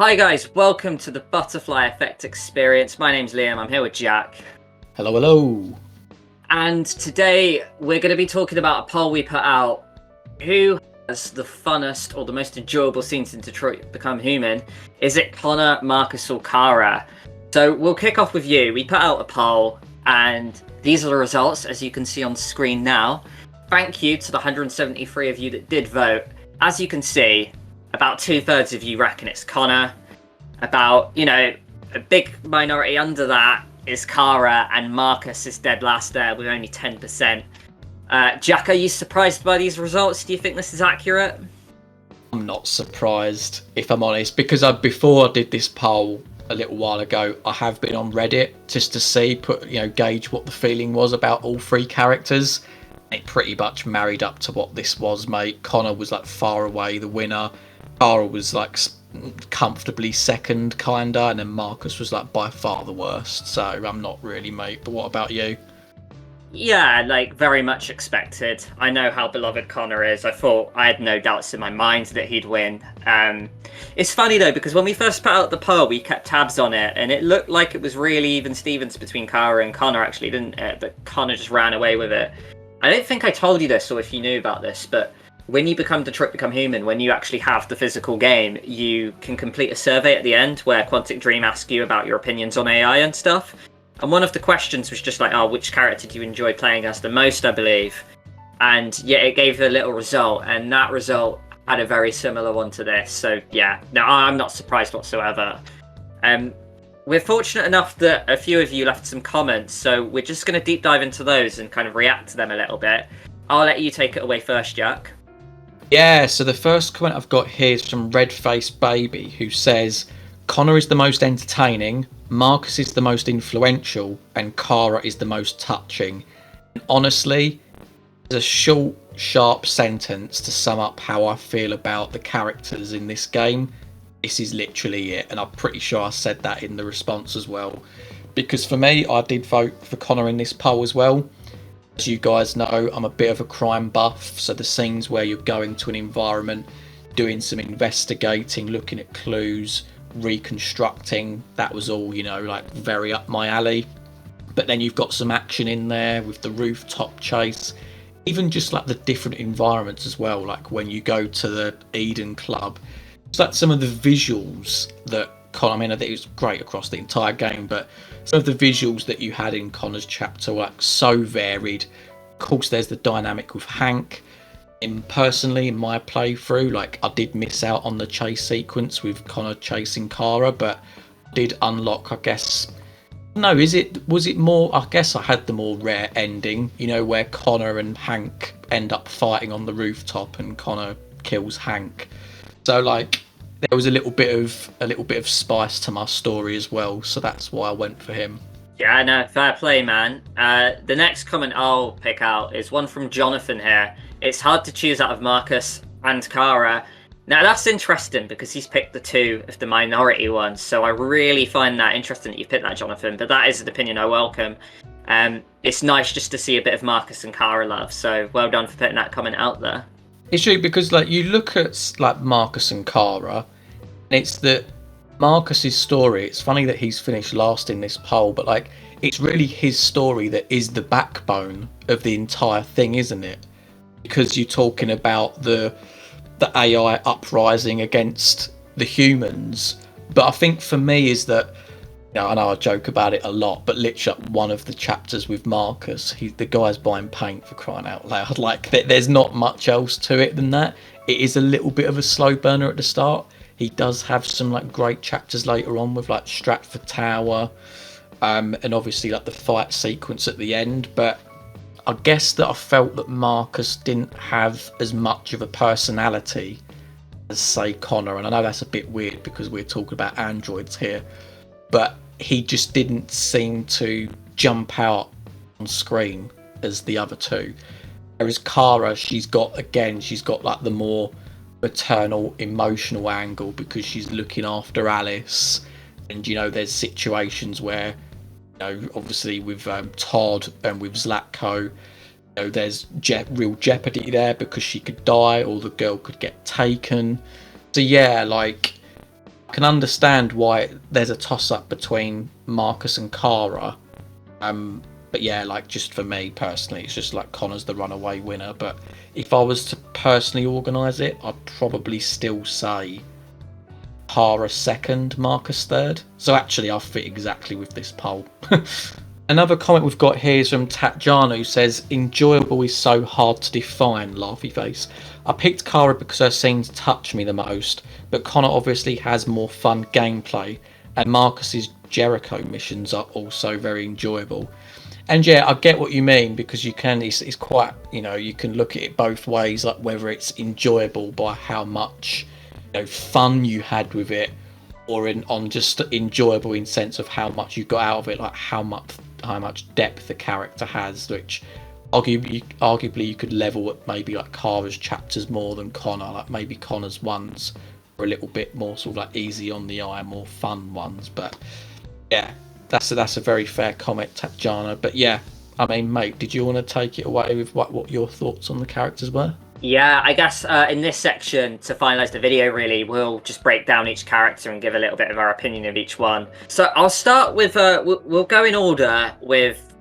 Hi guys, welcome to the Butterfly Effect Experience. My name's Liam, I'm here with Jack. Hello, hello. And today we're going to be talking about a poll we put out. Who has the funnest or the most enjoyable scenes in Detroit Become Human? Is it Connor, Markus or Cara? So we'll kick off with you. We put out a poll and these are the results as you can see on screen now. Thank you to the 173 of you that did vote. As you can see, about 2/3 of you reckon it's Connor. About, a big minority under that is Cara, and Markus is dead last there with only 10%. Jack, are you surprised by these results? Do you think this is accurate? I'm not surprised, if I'm honest, because before I did this poll a little while ago, I have been on Reddit just to see, gauge what the feeling was about all three characters. It pretty much married up to what this was, mate. Connor was like far away the winner. Cara was like comfortably second, kinda, and then Markus was like by far the worst. So I'm not really, mate. But what about you? Yeah, very much expected. I know how beloved Connor is. I had no doubts in my mind that he'd win. It's funny though, because when we first put out the poll, we kept tabs on it, and it looked like it was really even Stevens between Cara and Connor, actually, didn't it? But Connor just ran away with it. I don't think I told you this, or if you knew about this, but when you become Detroit Become Human, when you actually have the physical game, you can complete a survey at the end where Quantic Dream asks you about your opinions on AI and stuff. And one of the questions was just like, which character do you enjoy playing as the most, I believe. And yeah, it gave a little result, and that result had a very similar one to this. So yeah, no, I'm not surprised whatsoever. We're fortunate enough that a few of you left some comments, so we're just going to deep dive into those and kind of react to them a little bit. I'll let you take it away first, Jack. Yeah, so the first comment I've got here is from Red Face Baby, who says Connor is the most entertaining, Markus is the most influential, and Cara is the most touching. And honestly, it's a short, sharp sentence to sum up how I feel about the characters in this game. This is literally it, and I'm pretty sure I said that in the response as well. Because for me, I did vote for Connor in this poll as well. As you guys know, I'm a bit of a crime buff, so the scenes where you're going to an environment, doing some investigating, looking at clues, reconstructing, that was all, very up my alley. But then you've got some action in there with the rooftop chase, even just like the different environments as well, like when you go to the Eden Club. It's like some of the visuals that Connor, I think it was great across the entire game, but some of the visuals that you had in Connor's chapter were like so varied. Of course, there's the dynamic with Hank. Personally, in my playthrough, I did miss out on the chase sequence with Connor chasing Cara, but did unlock, I guess. No, was it more? I guess I had the more rare ending, where Connor and Hank end up fighting on the rooftop and Connor kills Hank. So there was a little bit of spice to my story as well, so that's why I went for him. Yeah, no, fair play, man. The next comment I'll pick out is one from Jonathan here. It's hard to choose out of Markus and Cara. Now, that's interesting because he's picked the two of the minority ones, so I really find that interesting that you picked that, Jonathan, but that is an opinion I welcome. It's nice just to see a bit of Markus and Cara love, so well done for putting that comment out there. It's true because you look at Markus and Cara, and it's that Markus's story. It's funny that he's finished last in this poll, but it's really his story that is the backbone of the entire thing, isn't it? Because you're talking about the AI uprising against the humans. But I think for me is that, I know I joke about it a lot, but literally one of the chapters with Markus, the guy's buying paint, for crying out loud. There's not much else to it than that. It is a little bit of a slow burner at the start. He does have some great chapters later on with Stratford Tower, and obviously the fight sequence at the end. But I guess that I felt that Markus didn't have as much of a personality as, say, Connor. And I know that's a bit weird because we're talking about androids here, but he just didn't seem to jump out on screen as the other two. Whereas Cara, she's got the more maternal, emotional angle because she's looking after Alice. And, there's situations where, obviously with Todd and with Zlatko, there's real jeopardy there because she could die or the girl could get taken. So yeah, can understand why there's a toss-up between Marcus and Cara. But yeah, like, just for me personally, it's just like Connor's the runaway winner. But if I was to personally organise it, I'd probably still say Cara second, Marcus third. So actually, I fit exactly with this poll. Another comment we've got here is from Tatjana, who says, enjoyable is so hard to define, laughy face. I picked Cara because her scenes touch me the most, but Connor obviously has more fun gameplay, and Marcus's Jericho missions are also very enjoyable. And yeah, I get what you mean, because you can, it's quite, you know, you can look at it both ways, like whether it's enjoyable by how much, you know, fun you had with it, or on just enjoyable in sense of how much you got out of it, like how much depth the character has, which arguably you could level at maybe like Cara's chapters more than Connor. Like maybe Connor's ones are a little bit more sort of like easy on the eye, more fun ones. But yeah, that's a very fair comment, Tatjana. But yeah, I mean, mate, did you want to take it away with what your thoughts on the characters were? Yeah, I guess in this section, to finalise the video, really, we'll just break down each character and give a little bit of our opinion of each one. So I'll start with, we'll go in order with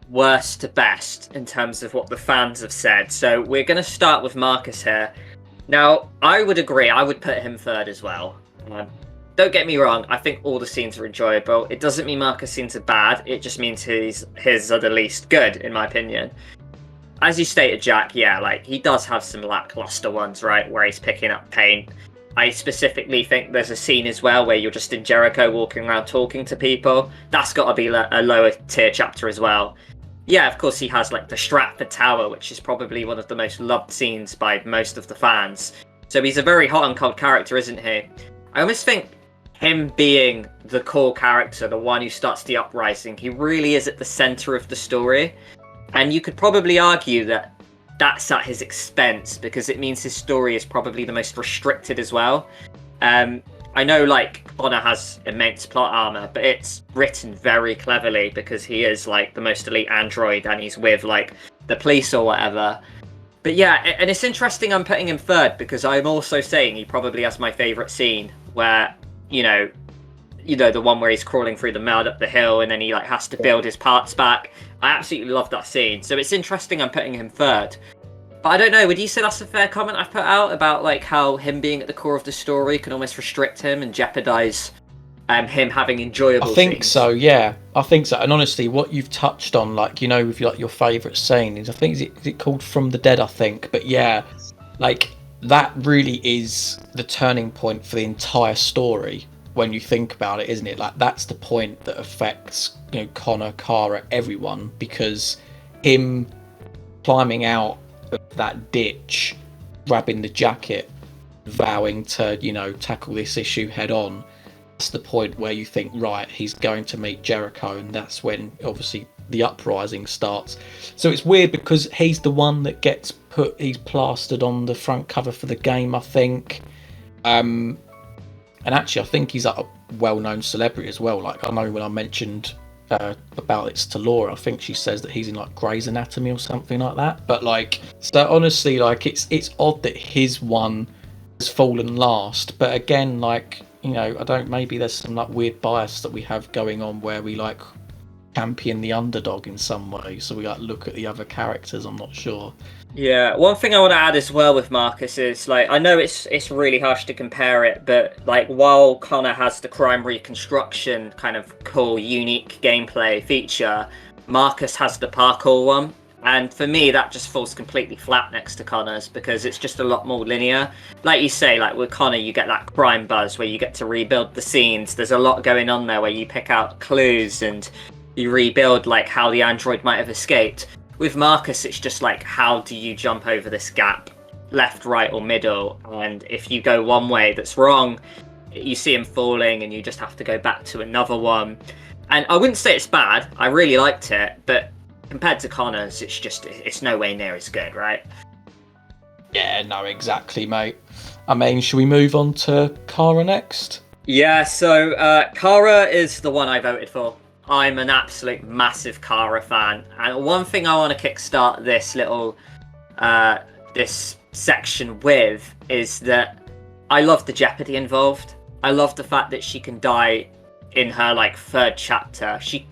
worst to best in terms of what the fans have said. So we're going to start with Marcus here. Now, I would agree, I would put him third as well. Don't get me wrong, I think all the scenes are enjoyable. It doesn't mean Marcus' scenes are bad, it just means his are the least good, in my opinion. As you stated, Jack, yeah, like, he does have some lackluster ones, right, where he's picking up pain. I specifically think there's a scene as well where you're just in Jericho walking around talking to people. That's got to be a lower tier chapter as well. Yeah, of course he has, like, the Stratford Tower, which is probably one of the most loved scenes by most of the fans. So he's a very hot and cold character, isn't he? I almost think him being the core character, the one who starts the uprising, he really is at the centre of the story. And you could probably argue that that's at his expense, because it means his story is probably the most restricted as well. I know, like, Connor has immense plot armor, but it's written very cleverly because he is, like, the most elite android and he's with, like, the police or whatever. But yeah, and it's interesting I'm putting him third because I'm also saying he probably has my favourite scene where, you know, the one where he's crawling through the mud up the hill and then he, like, has to build his parts back. I absolutely love that scene. So it's interesting I'm putting him third. But I don't know, would you say that's a fair comment I've put out about, like, how him being at the core of the story can almost restrict him and jeopardise him having enjoyable I think scenes? so, yeah. I think so. And honestly, what you've touched on, like, you know, with like your favourite scene is, I think, is it called From the Dead, I think. But yeah, like, that really is the turning point for the entire story when you think about it, isn't it? Like, that's the point that affects, you know, Connor, Cara, everyone, because him climbing out of that ditch, grabbing the jacket, vowing to, you know, tackle this issue head on, that's the point where you think, right, he's going to meet Jericho, and that's when obviously the uprising starts. So it's weird because he's the one that gets he's plastered on the front cover for the game, I think. And actually, I think he's a well-known celebrity as well. Like, I know when I mentioned about it to Laura, I think she says that he's in, like, Grey's Anatomy or something like that. But, like, so honestly, like, it's odd that his one has fallen last. But again, like, you know, maybe there's some, like, weird bias that we have going on where we, like, champion the underdog in some way. So we, like, look at the other characters. I'm not sure. Yeah, one thing I want to add as well with Marcus is, like, I know it's really harsh to compare it, but, like, while Connor has the crime reconstruction kind of cool, unique gameplay feature, Marcus has the parkour one. And for me, that just falls completely flat next to Connor's because it's just a lot more linear. Like you say, like with Connor, you get that crime buzz where you get to rebuild the scenes. There's a lot going on there where you pick out clues and you rebuild, like, how the android might have escaped. With Marcus, it's just like, how do you jump over this gap, left, right, or middle? And if you go one way that's wrong, you see him falling and you just have to go back to another one. And I wouldn't say it's bad. I really liked it, but compared to Connor's, it's no way near as good, right? Yeah, no, exactly, mate. I mean, should we move on to Cara next? Yeah, so Cara is the one I voted for. I'm an absolute massive Cara fan, and one thing I want to kickstart this little this section with is that I love the jeopardy involved. I love the fact that she can die in her like third chapter. She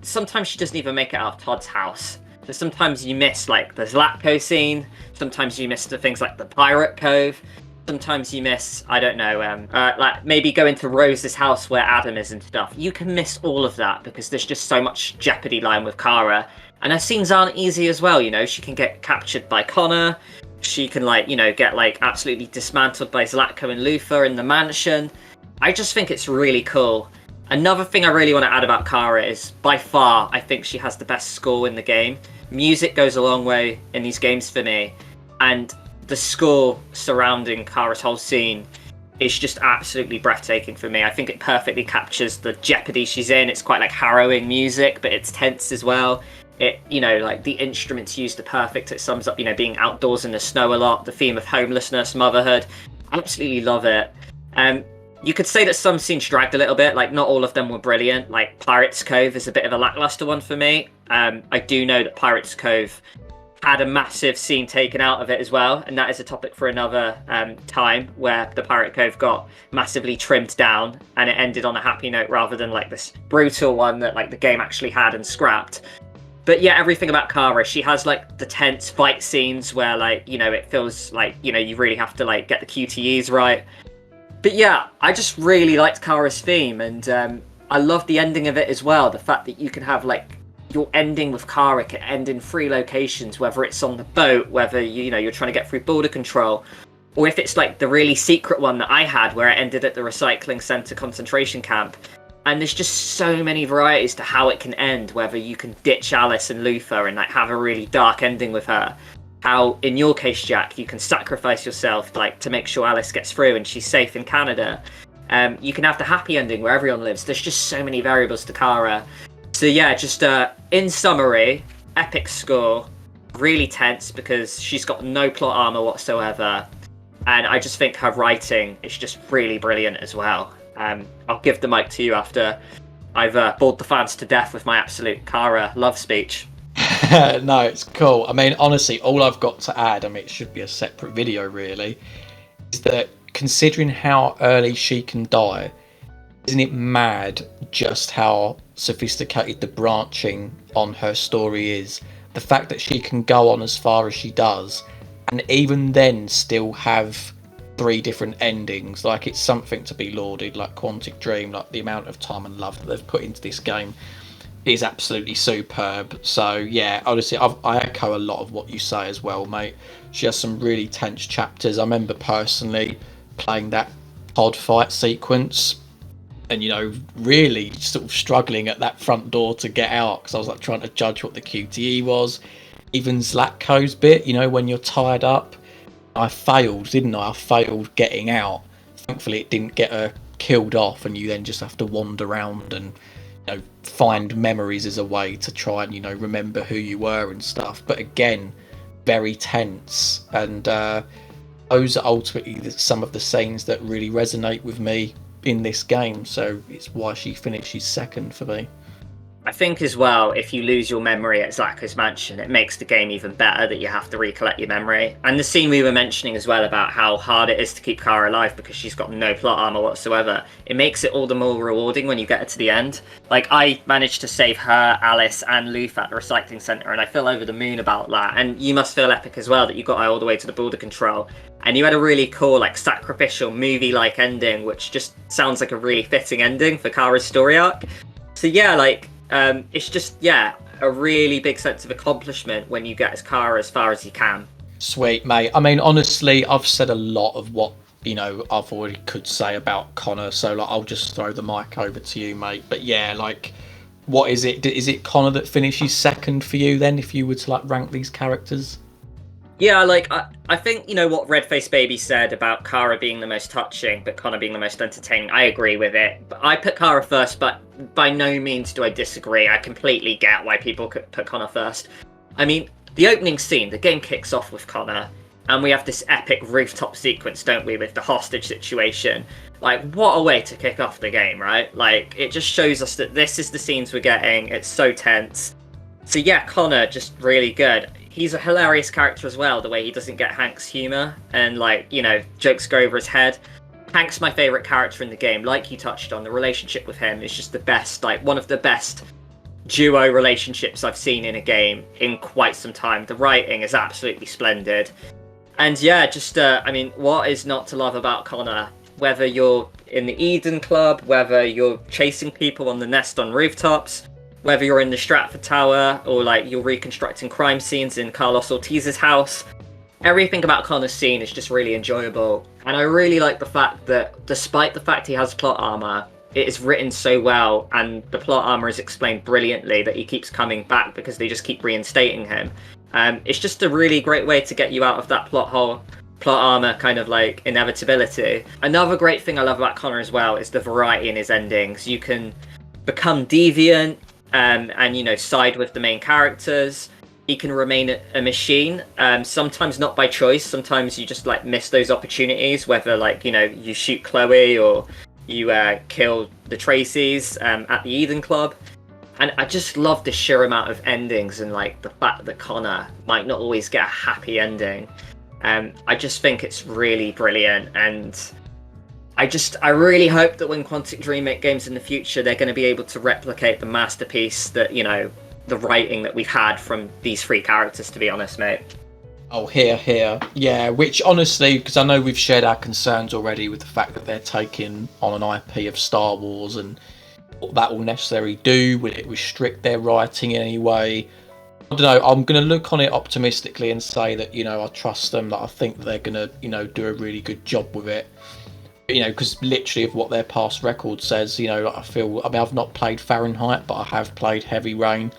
sometimes she doesn't even make it out of Todd's house. So sometimes you miss like the Zlatko scene. Sometimes you miss the things like the Pirate Cove. Sometimes you miss, I don't know, like maybe go into Rose's house where Adam is and stuff. You can miss all of that because there's just so much jeopardy lying with Cara. And her scenes aren't easy as well, you know. She can get captured by Connor. She can, like, you know, get, like, absolutely dismantled by Zlatko and Luther in the mansion. I just think it's really cool. Another thing I really want to add about Cara is, by far, I think she has the best score in the game. Music goes a long way in these games for me. And the score surrounding Cara's whole scene is just absolutely breathtaking for me. I think it perfectly captures the jeopardy she's in. It's quite like harrowing music, but it's tense as well. It, you know, like the instruments used are perfect. It sums up, you know, being outdoors in the snow a lot, the theme of homelessness, motherhood. Absolutely love it. You could say that some scenes dragged a little bit, like not all of them were brilliant. Like Pirates Cove is a bit of a lackluster one for me. I do know that Pirates Cove had a massive scene taken out of it as well, and that is a topic for another time, where the Pirate Cove got massively trimmed down and it ended on a happy note rather than like this brutal one that like the game actually had and scrapped. But yeah, everything about Cara, she has like the tense fight scenes where like, you know, it feels like, you know, you really have to like get the QTEs right. But yeah, I just really liked Cara's theme, and I love the ending of it as well. The fact that you can have like your ending with Cara can end in 3 locations, whether it's on the boat, whether you know you're trying to get through border control, or if it's like the really secret one that I had where it ended at the recycling center concentration camp. And there's just so many varieties to how it can end, whether you can ditch Alice and Luther and like have a really dark ending with her. How, in your case, Jack, you can sacrifice yourself like to make sure Alice gets through and she's safe in Canada. You can have the happy ending where everyone lives. There's just so many variables to Cara. So yeah, just in summary, epic score, really tense because she's got no plot armor whatsoever. And I just think her writing is just really brilliant as well. I'll give the mic to you after I've bored the fans to death with my absolute Cara love speech. No, it's cool. I mean, honestly, all I've got to add, I mean, it should be a separate video really, is that considering how early she can die, isn't it mad just how sophisticated the branching on her story is? The fact that she can go on as far as she does, and even then still have 3 different endings, like it's something to be lauded. Like Quantic Dream, like the amount of time and love that they've put into this game is absolutely superb. So yeah, honestly, I echo a lot of what you say as well, mate. She has some really tense chapters. I remember personally playing that pod fight sequence and, you know, really sort of struggling at that front door to get out because I was like trying to judge what the QTE was. Even Zlatko's bit, you know, when you're tied up, I failed, didn't I? I failed getting out. Thankfully it didn't get her killed off, and you then just have to wander around and, you know, find memories as a way to try and, you know, remember who you were and stuff. But again, very tense, and those are ultimately some of the scenes that really resonate with me in this game, so it's why she finishes second for me. I think as well, if you lose your memory at Zlatko's mansion, it makes the game even better that you have to recollect your memory. And the scene we were mentioning as well about how hard it is to keep Cara alive because she's got no plot armor whatsoever, it makes it all the more rewarding when you get her to the end. Like, I managed to save her, Alice, and Luther at the recycling center, and I feel over the moon about that. And you must feel epic as well that you got her all the way to the border control. And you had a really cool, like, sacrificial, movie-like ending, which just sounds like a really fitting ending for Cara's story arc. So yeah, like, it's just, yeah, a really big sense of accomplishment when you get as Cara as far as you can. Sweet, mate. I mean, honestly, I've said a lot of what, you know, I've already could say about Connor, so like, I'll just throw the mic over to you, mate. But yeah, like, what is it? Is it Connor that finishes second for you then, if you were to like rank these characters? Yeah, like, I think, you know, what Redface Baby said about Cara being the most touching, but Connor being the most entertaining, I agree with it. But I put Cara first, but by no means do I disagree. I completely get why people could put Connor first. I mean, the opening scene, the game kicks off with Connor, and we have this epic rooftop sequence, don't we, with the hostage situation. Like, what a way to kick off the game, right? Like, it just shows us that this is the scenes we're getting. It's so tense. So yeah, Connor, just really good. He's a hilarious character as well, the way he doesn't get Hank's humour and, like, you know, jokes go over his head. Hank's my favorite character in the game. Like you touched on, the relationship with him is just the best, like one of the best duo relationships I've seen in a game in quite some time. The writing is absolutely splendid. And yeah, just, I mean, what is not to love about Connor? Whether you're in the Eden Club, whether you're chasing people on the nest on rooftops, whether you're in the Stratford Tower, or like you're reconstructing crime scenes in Carlos Ortiz's house, everything about Connor's scene is just really enjoyable. And I really like the fact that despite the fact he has plot armor, it is written so well, and the plot armor is explained brilliantly that he keeps coming back because they just keep reinstating him. It's just a really great way to get you out of that plot armor kind of like inevitability. Another great thing I love about Connor as well is the variety in his endings. You can become deviant and, you know, side with the main characters. He can remain a machine, sometimes not by choice. Sometimes you just like miss those opportunities, whether like, you know, you shoot Chloe or you kill the Tracys at the Eden Club. And I just love the sheer amount of endings and like the fact that Connor might not always get a happy ending. I just think it's really brilliant, and I really hope that when Quantic Dream make games in the future, they're going to be able to replicate the masterpiece that, you know, the writing that we've had from these three characters, to be honest, mate. Oh, here. Yeah, which honestly, because I know we've shared our concerns already with the fact that they're taking on an IP of Star Wars and what that will necessarily do. Will it restrict their writing in any way? I don't know. I'm going to look on it optimistically and say that, you know, I trust them, that I think they're going to, you know, do a really good job with it. You know, because literally of what their past record says, you know, I mean, I've not played Fahrenheit, but I have played Heavy Rain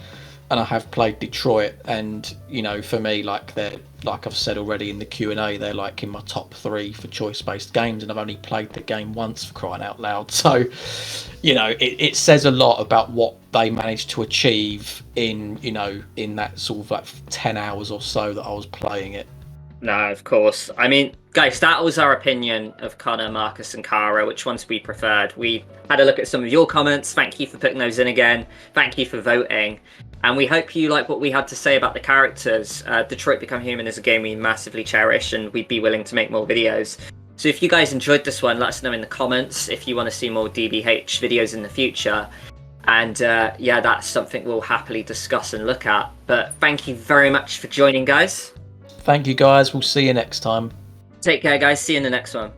and I have played Detroit. And, you know, for me, like I've said already in the Q&A, they're like in my top 3 for choice-based games, and I've only played the game once, for crying out loud. So, you know, it says a lot about what they managed to achieve in, you know, in that sort of like 10 hours or so that I was playing it. No, of course. I mean, guys, that was our opinion of Connor, Markus, and Cara, which ones we preferred. We had a look at some of your comments. Thank you for putting those in again. Thank you for voting. And we hope you like what we had to say about the characters. Detroit Become Human is a game we massively cherish, and we'd be willing to make more videos. So if you guys enjoyed this one, let us know in the comments if you want to see more DBH videos in the future. And yeah, that's something we'll happily discuss and look at. But thank you very much for joining, guys. Thank you, guys. We'll see you next time. Take care, guys. See you in the next one.